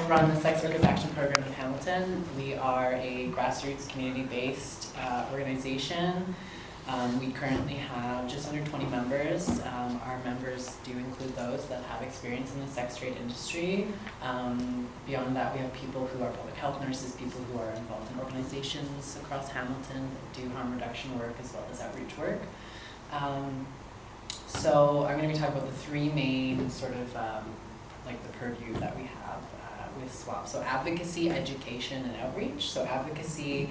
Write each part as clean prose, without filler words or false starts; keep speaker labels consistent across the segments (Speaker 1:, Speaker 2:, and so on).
Speaker 1: run the Sex Workers Action Program in Hamilton. We are a grassroots, community-based organization. We currently have just under 20 members. Our members do include those that have experience in the sex trade industry. Beyond that, we have people who are public health nurses, people who are involved in organizations across Hamilton that do harm reduction work as well as outreach work. So I'm going to be talking about the three main sort of like the purview that we have with SWAP. So advocacy, education, and outreach. So advocacy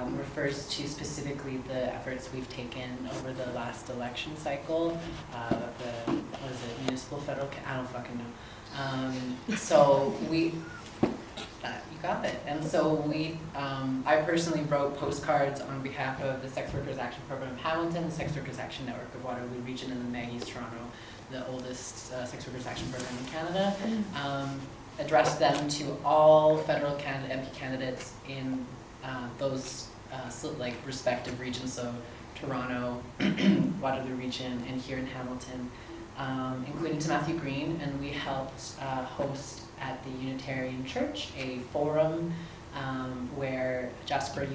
Speaker 1: refers to specifically the efforts we've taken over the last election cycle. What is it, municipal, federal, I don't fucking know. So we, you got it. And so we, I personally wrote postcards on behalf of the Sex Workers Action Program of Hamilton, the Sex Workers Action Network of Waterloo Region, and the Maggie's Toronto, the oldest sex workers action program in Canada. Addressed them to all federal MP candidates in those like respective regions, so Toronto, Waterloo Region, and here in Hamilton, including to Matthew Green, and we helped host at the Unitarian Church a forum where Jasper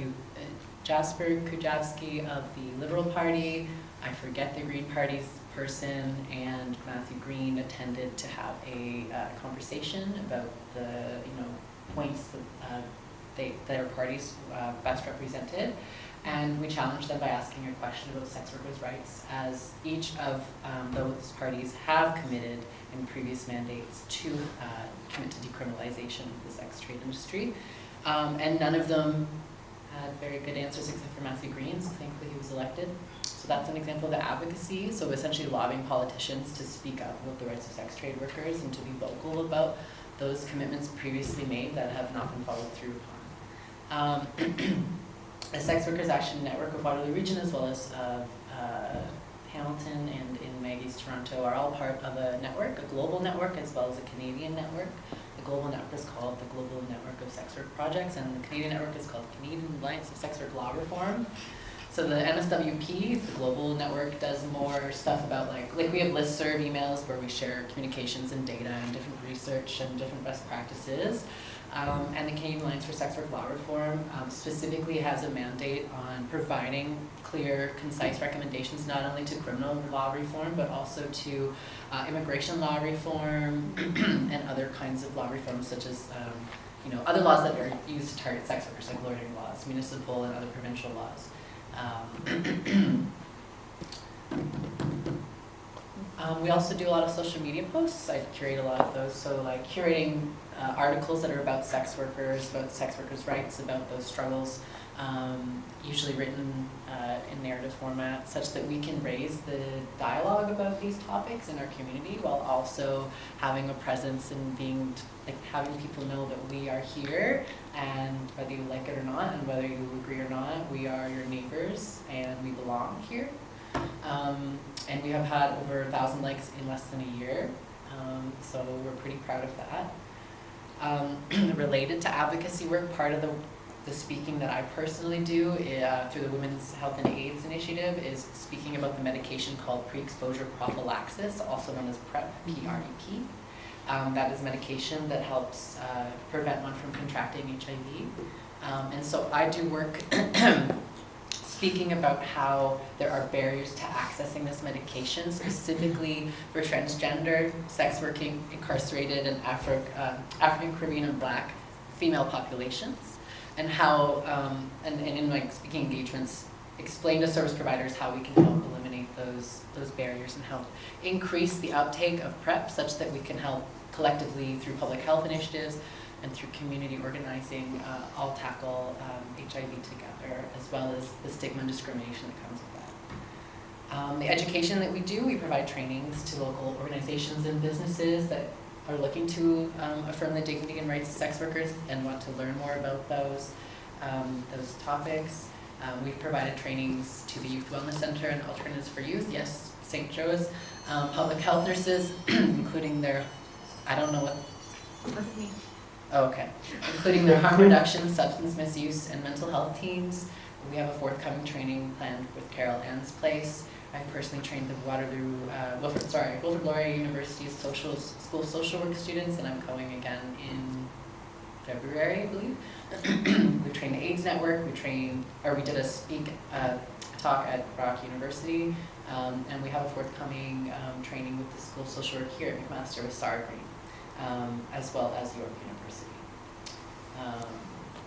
Speaker 1: Kujawski of the Liberal Party, I forget the Green Party's person, and Matthew Green attended to have a conversation about the points that their parties best represented, and we challenged them by asking a question about sex workers' rights, as each of those parties have committed in previous mandates to commit to decriminalization of the sex trade industry, and none of them had very good answers except for Matthew Green, so thankfully he was elected. So that's an example of the advocacy, so essentially lobbying politicians to speak up about the rights of sex trade workers and to be vocal about those commitments previously made that have not been followed through upon. The Sex Workers Action Network of Waterloo Region, as well as Hamilton and in Maggie's Toronto, are all part of a network, a global network, as well as a Canadian network. The global network is called the Global Network of Sex Work Projects, and the Canadian network is called Canadian Alliance of Sex Work Law Reform. So the NSWP, the global network, does more stuff about like we have listserv emails where we share communications and data and different research and different best practices. And the Canadian Alliance for Sex Work Law Reform specifically has a mandate on providing clear, concise recommendations not only to criminal law reform, but also to immigration law reform and other kinds of law reforms, such as other laws that are used to target sex workers, like loitering laws, municipal and other provincial laws. We also do a lot of social media posts. I curate a lot of those, so like curating articles that are about sex workers rights, about those struggles, usually written in narrative format, such that we can raise the dialogue about these topics in our community while also having a presence and having people know that we are here, and whether you like it or not, and whether you agree or not, we are your neighbors and we belong here. And we have had over 1,000 likes in less than a year, so we're pretty proud of that. Related to advocacy work, part of the speaking that I personally do through the Women's Health and AIDS Initiative is speaking about the medication called pre-exposure prophylaxis, also known as PrEP, P-R-E-P. That is medication that helps prevent one from contracting HIV. And so I do work speaking about how there are barriers to accessing this medication, specifically for transgender, sex working, incarcerated, and African, Caribbean, and Black female populations, and how, and in like speaking engagements, explain to service providers how we can help eliminate those barriers and help increase the uptake of PrEP, such that we can help collectively through public health initiatives and through community organizing, all tackle HIV together, as well as the stigma and discrimination that comes with that. The education that we do, we provide trainings to local organizations and businesses that are looking to affirm the dignity and rights of sex workers and want to learn more about those topics. We've provided trainings to the Youth Wellness Center and Alternatives for Youth, yes, St. Joe's, public health nurses, including their, I don't know what.
Speaker 2: That's me.
Speaker 1: Oh, okay. Including their harm reduction, substance misuse, and mental health teams. We have a forthcoming training planned with Carol Ann's Place. I've personally trained the Wilfrid Laurier University's social work students, and I'm going again in February, I believe. We trained the AIDS Network, we did a talk at Brock University, and we have a forthcoming training with the School of Social Work here at McMaster with Sarah Green, as well as York University.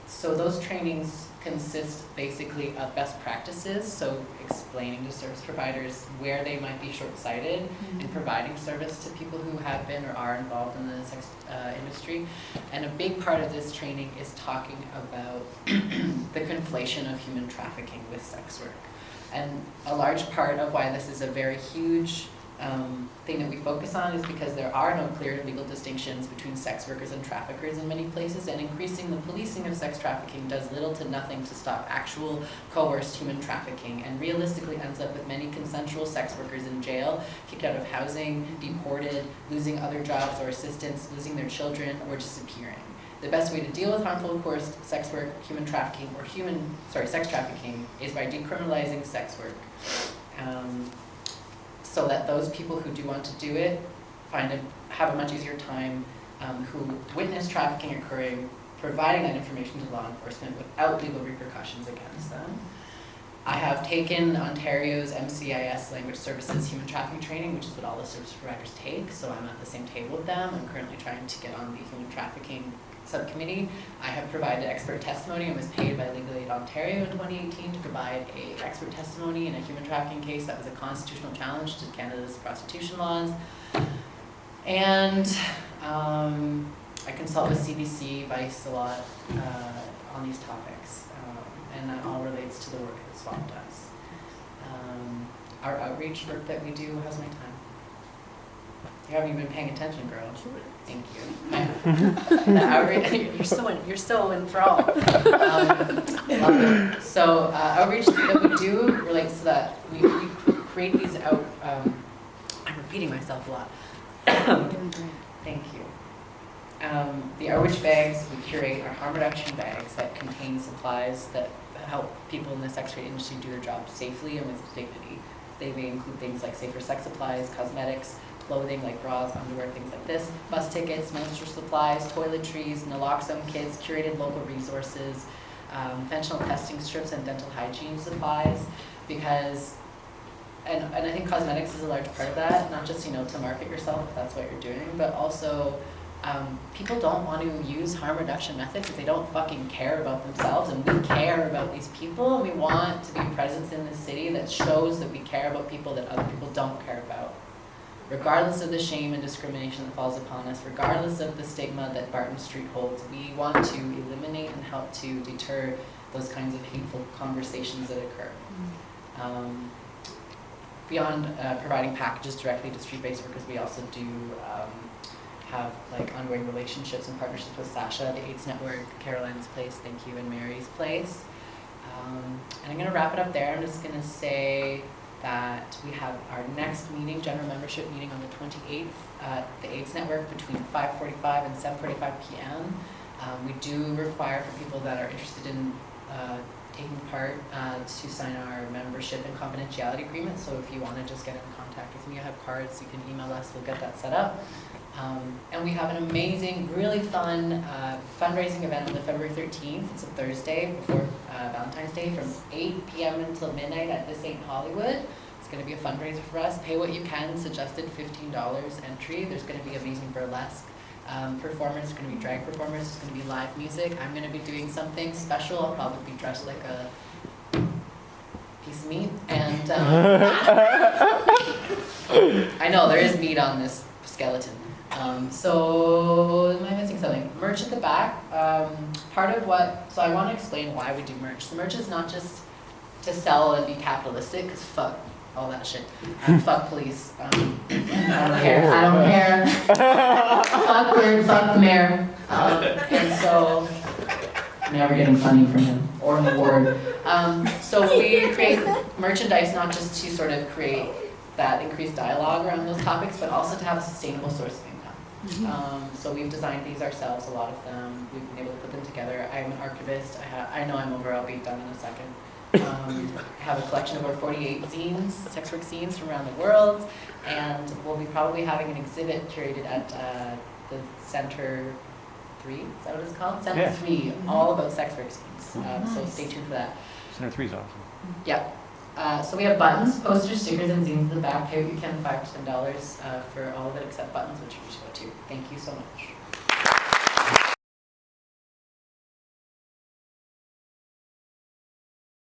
Speaker 1: So those trainings consist basically of best practices, so explaining to service providers where they might be short-sighted in providing service to people who have been or are involved in the sex industry. And a big part of this training is talking about the conflation of human trafficking with sex work. And a large part of why this is a very huge thing that we focus on is because there are no clear legal distinctions between sex workers and traffickers in many places, and increasing the policing of sex trafficking does little to nothing to stop actual coerced human trafficking, and realistically ends up with many consensual sex workers in jail, kicked out of housing, deported, losing other jobs or assistance, losing their children, or disappearing. The best way to deal with harmful coerced sex work, human trafficking, or sex trafficking is by decriminalizing sex work. So that those people who do want to do it have a much easier time, who witness trafficking occurring, providing that information to law enforcement without legal repercussions against them. I have taken Ontario's MCIS Language Services Human Trafficking Training, which is what all the service providers take, so I'm at the same table with them. I'm currently trying to get on the Human Trafficking Subcommittee. I have provided expert testimony and was paid by Legal Aid Ontario in 2018 to provide an expert testimony in a human trafficking case that was a constitutional challenge to Canada's prostitution laws. And I consult with CBC, Vice a lot on these topics, and that all relates to the work that SWAP does. Our outreach work that we do, how's my time? You haven't even been paying attention, girl. Thank you. The outreach, you're so enthralled. So outreach that we do relates to that. We create these out. I'm repeating myself a lot. Thank you. The outreach bags we curate are harm reduction bags that contain supplies that help people in the sex trade industry do their job safely and with dignity. They may include things like safer sex supplies, cosmetics, clothing like bras, underwear, things like this, bus tickets, menstrual supplies, toiletries, naloxone kits, curated local resources, fentanyl testing strips, and dental hygiene supplies. Because, and I think cosmetics is a large part of that, not just, to market yourself if that's what you're doing, but also people don't want to use harm reduction methods if they don't fucking care about themselves, and we care about these people, and we want to be a presence in the city that shows that we care about people that other people don't care about. Regardless of the shame and discrimination that falls upon us, regardless of the stigma that Barton Street holds, we want to eliminate and help to deter those kinds of hateful conversations that occur. Beyond providing packages directly to street-based workers, we also do have ongoing relationships and partnerships with Sasha, the AIDS Network, Caroline's Place, thank you, and Mary's Place. And I'm going to wrap it up there. I'm just going to say that we have our next meeting, general membership meeting, on the 28th at the AIDS Network between 5:45 and 7:45 p.m. We do require for people that are interested in taking part to sign our membership and confidentiality agreement. So if you want to just get in contact with me, I have cards, you can email us, we'll get that set up. And we have an amazing, really fun fundraising event on the February 13th. It's a Thursday before Valentine's Day from 8 p.m. until midnight at This Ain't Hollywood. It's going to be a fundraiser for us. Pay what you can, suggested $15 entry. There's going to be amazing burlesque performers, there's going to be drag performers, there's going to be live music. I'm going to be doing something special. I'll probably be dressed like a piece of meat. And I know there is meat on this skeleton. So, am I missing something? Merch at the back. So I want to explain why we do merch. The merch is not just to sell and be capitalistic, because fuck all that shit. Fuck police. I don't care. Fuck Bird, fuck the mayor. And so, I'm never getting funding from him or an award. So we create merchandise not just to sort of create that increased dialogue around those topics, but also to have a sustainable source of income. So we've designed these ourselves, a lot of them. We've been able to put them together. I'm an archivist. I know I'm over, I'll be done in a second. I have a collection of over 48 zines, sex work zines from around the world, and we'll be probably having an exhibit curated at the center 3, is that what it's called? Center
Speaker 2: Yeah.
Speaker 1: 3, all about sex work scenes. So
Speaker 3: Nice.
Speaker 1: stay tuned for that.
Speaker 2: Center 3 is awesome.
Speaker 1: Yeah. So we have buttons, posters, stickers, and zines in the back. Pay what you can, $5 to $10 for all of it except buttons, which are just about $2. Thank you so much.